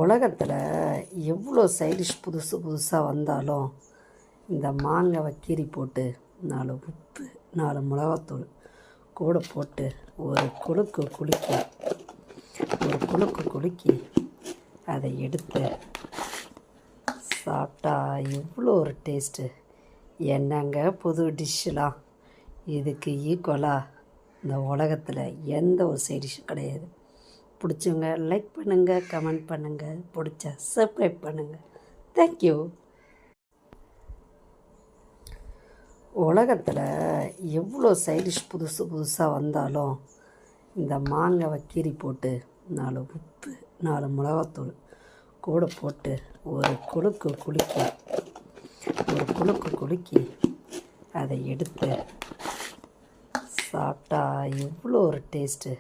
உலகத்தில் எவ்வளோ சைடிஷ் புதுசு புதுசாக வந்தாலும் இந்த மாங்காவை கீறி போட்டு 4 உப்பு 4 மிளகாத்தூள் கூட போட்டு ஒரு குலுக்கு குலுக்கி அதை எடுத்து சாப்பிட்டா எவ்வளோ ஒரு டேஸ்ட்டு. என்னங்க புது டிஷ்ஷெலாம், இதுக்கு ஈக்குவலாக இந்த உலகத்தில் எந்த ஒரு சைடிஷ்ஷும் கிடையாது. பிடிச்சவங்க லைக் பண்ணுங்கள், கமெண்ட் பண்ணுங்கள், பிடிச்சா சப்ஸ்கிரைப் பண்ணுங்கள். தேங்க்யூ. உலகத்தில் எவ்வளோ சைடிஷ் புதுசு புதுசாக வந்தாலும் இந்த மாங்காவை கீறி போட்டு 4 உப்பு 4 மிளகாத்தூள் கூட போட்டு ஒரு குலுக்கு குலுக்கி அதை எடுத்து சாப்பிட்டா எவ்வளோ ஒரு டேஸ்ட்டு.